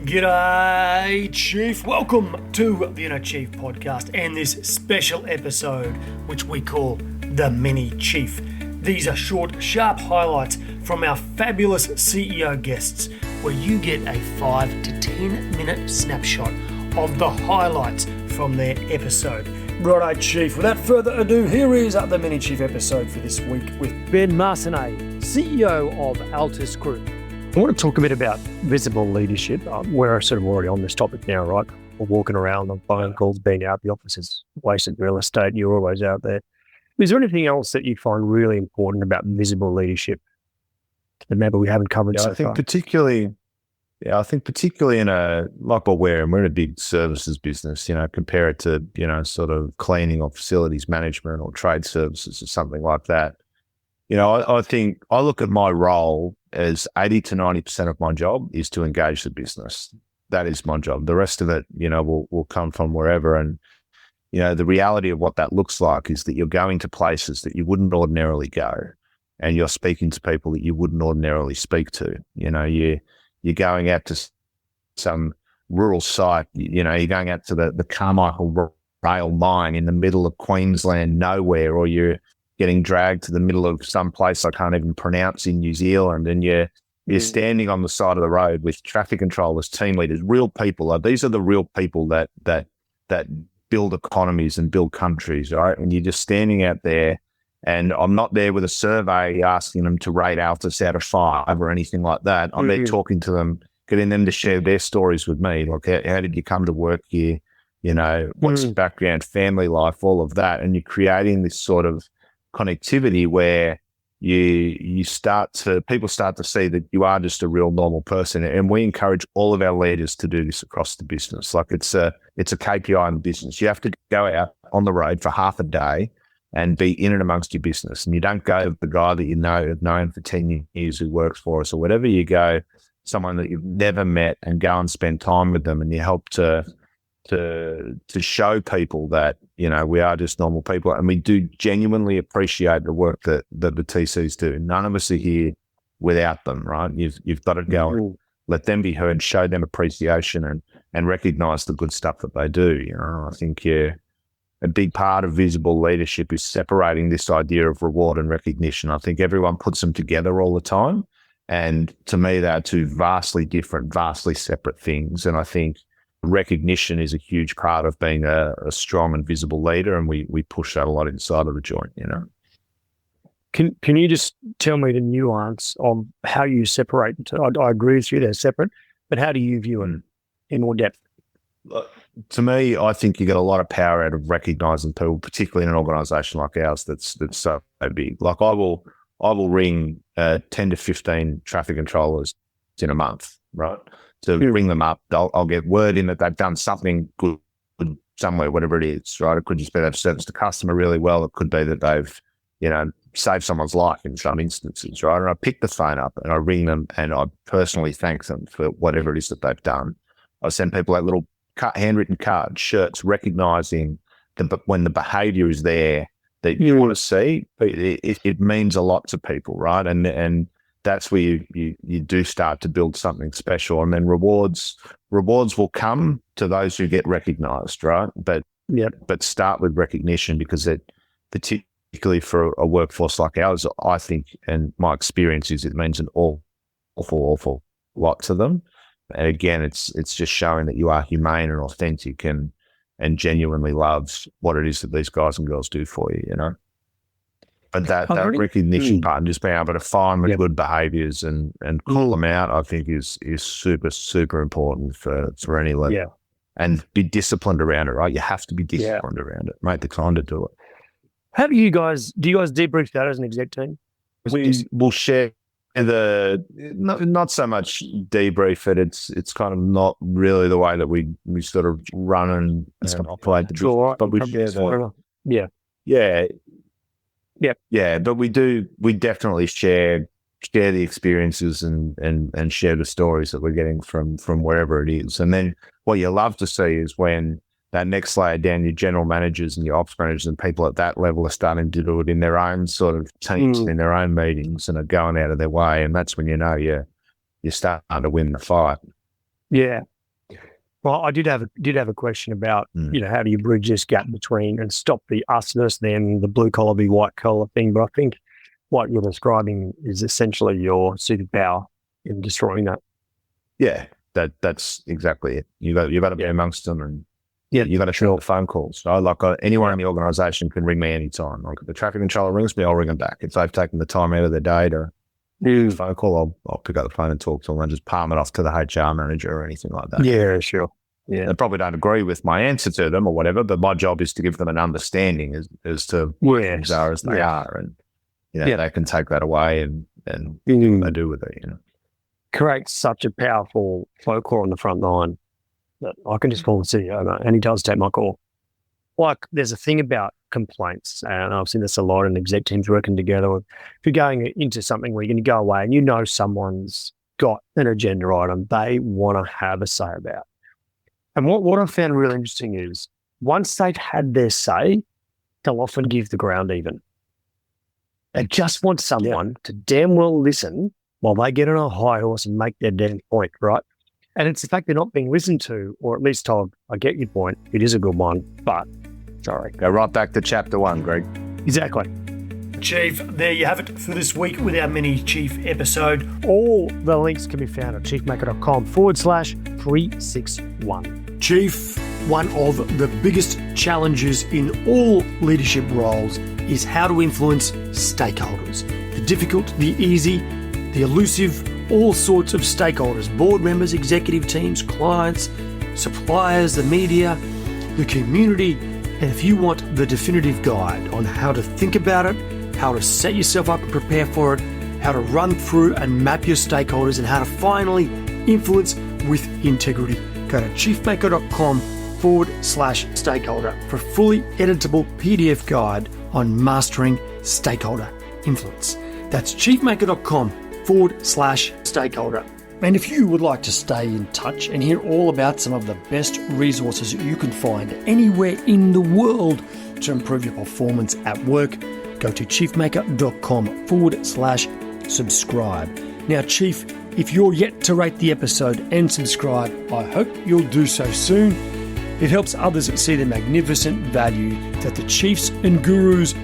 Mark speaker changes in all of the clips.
Speaker 1: G'day, Chief. Welcome to the Inner Chief podcast and this special episode, which we call The Mini Chief. These are short, sharp highlights from our fabulous CEO guests, where you get a 5 to 10 minute snapshot of the highlights from their episode. Righto, Chief. Without further ado, here is the Mini Chief episode for this week with Ben Marsonet, CEO of Altus Group. I want to talk a bit about visible leadership. We're sort of already on this topic now, right? We're walking around on phone calls, being out the offices, wasted real estate, you're always out there. Is there anything else that you find really important about visible leadership that maybe we haven't covered so far?
Speaker 2: Particularly in we're in a big services business, compare it to, sort of cleaning or facilities management or trade services or something like that. I think I look at my role as 80 to 90% of my job is to engage the business. That is my job. The rest of it, will come from wherever. And, the reality of what that looks like is that you're going to places that you wouldn't ordinarily go, and you're speaking to people that you wouldn't ordinarily speak to. You're going out to some rural site, you're going out to the Carmichael rail mine in the middle of Queensland, nowhere, or you're getting dragged to the middle of some place I can't even pronounce in New Zealand, and you're standing on the side of the road with traffic controllers, team leaders, real people. These are the real people that build economies and build countries, right? And you're just standing out there, and I'm not there with a survey asking them to rate Altus out of 5 or anything like that. I'm there talking to them, getting them to share their stories with me. Like, how did you come to work here? What's your background, family life, all of that. And you're creating this sort of connectivity where people start to see that you are just a real normal person. And we encourage all of our leaders to do this across the business. Like, it's a KPI in the business. You have to go out on the road for half a day and be in and amongst your business. And you don't go with the guy that have known for 10 years who works for us or whatever. You go someone that you've never met and go and spend time with them, and you help to show people that, we are just normal people, and we do genuinely appreciate the work that the TCs do. None of us are here without them, right? You've got to go and let them be heard, show them appreciation, and recognize the good stuff that they do. I think, a big part of visible leadership is separating this idea of reward and recognition. I think everyone puts them together all the time, and to me, they're two vastly different, vastly separate things. And I think recognition is a huge part of being a strong and visible leader, and we push that a lot inside of the joint.
Speaker 1: Can you just tell me the nuance of how you separate? I agree with you, they're separate, but how do you view it in more depth?
Speaker 2: To me, I think you get a lot of power out of recognizing people, particularly in an organization like ours that's so big. Like, I will ring 10 to 15 traffic controllers in a month, right? To ring them up, I'll get word in that they've done something good somewhere, whatever it is, right? It could just be they've serviced the customer really well. It could be that they've, saved someone's life in some instances, right? And I pick the phone up and I ring them and I personally thank them for whatever it is that they've done. I send people out little handwritten cards, shirts, recognizing when the behavior is there that you want to see. It means a lot to people, right? And that's where you do start to build something special. And then rewards will come to those who get recognized, right? But start with recognition, because it, particularly for a workforce like ours, I think, and my experience is, it means an awful lot to them. And again, it's just showing that you are humane and authentic and genuinely loves what it is that these guys and girls do for you, But that recognition part, and just being able to find the good behaviours and call them out, I think is super, super important for any leader. Yeah. And be disciplined around it, right? You have to be disciplined around it. Make the time to do it.
Speaker 1: How do you guys debrief that as an exec team?
Speaker 2: We'll share not so much debrief it. It's kind of not really the way that we sort of run and operate the business, but we share but we definitely share the experiences and share the stories that we're getting from wherever it is. And then what you love to see is when that next layer down, your general managers and your ops managers and people at that level are starting to do it in their own sort of teams, in their own meetings, and are going out of their way. And that's when you're starting to win the fight.
Speaker 1: Yeah.
Speaker 3: Well, I did have a question about, how do you bridge this gap between and stop the usness, then the blue collar be white collar thing. But I think what you're describing is essentially your superpower in destroying that.
Speaker 2: Yeah, that's exactly it. You got to be amongst them, and you got to show the phone calls. So anyone in the organisation can ring me anytime. Like if the traffic controller rings me, I'll ring them back. If they've taken the time out of their day to phone call, I'll pick up the phone and talk to them and just palm it off to the HR manager or anything like that.
Speaker 3: Yeah, sure. Yeah.
Speaker 2: They probably don't agree with my answer to them or whatever, but my job is to give them an understanding as to things are as they are, and they can take that away and they do with it.
Speaker 3: Creates such a powerful folklore on the front line that I can just call the CEO, and he does take my call. Like, there's a thing about complaints, and I've seen this a lot in exec teams working together. If you're going into something where you're going to go away and someone's got an agenda item they want to have a say about. And what I found really interesting is once they've had their say, they'll often give the ground even. They just want someone to damn well listen while they get on a high horse and make their damn point, right? And it's the fact they're not being listened to, or at least told, I get your point, it is a good one, but sorry.
Speaker 2: Go right back to chapter 1, Greg.
Speaker 3: Exactly.
Speaker 1: Chief, there you have it for this week with our mini Chief episode.
Speaker 3: All the links can be found at chiefmaker.com/361.
Speaker 1: Chief, one of the biggest challenges in all leadership roles is how to influence stakeholders. The difficult, the easy, the elusive, all sorts of stakeholders, board members, executive teams, clients, suppliers, the media, the community. And if you want the definitive guide on how to think about it, how to set yourself up and prepare for it, how to run through and map your stakeholders, and how to finally influence with integrity, go to chiefmaker.com/stakeholder for a fully editable PDF guide on mastering stakeholder influence. That's chiefmaker.com/stakeholder. And if you would like to stay in touch and hear all about some of the best resources you can find anywhere in the world to improve your performance at work, go to chiefmaker.com/subscribe. Now, Chief, if you're yet to rate the episode and subscribe, I hope you'll do so soon. It helps others see the magnificent value that the chiefs and gurus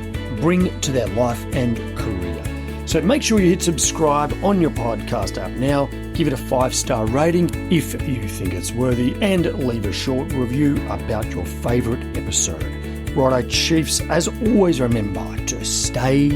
Speaker 1: bring to their life and career. So make sure you hit subscribe on your podcast app now, give it a 5-star rating if you think it's worthy, and leave a short review about your favourite episode. Righto, Chiefs, as always, remember to stay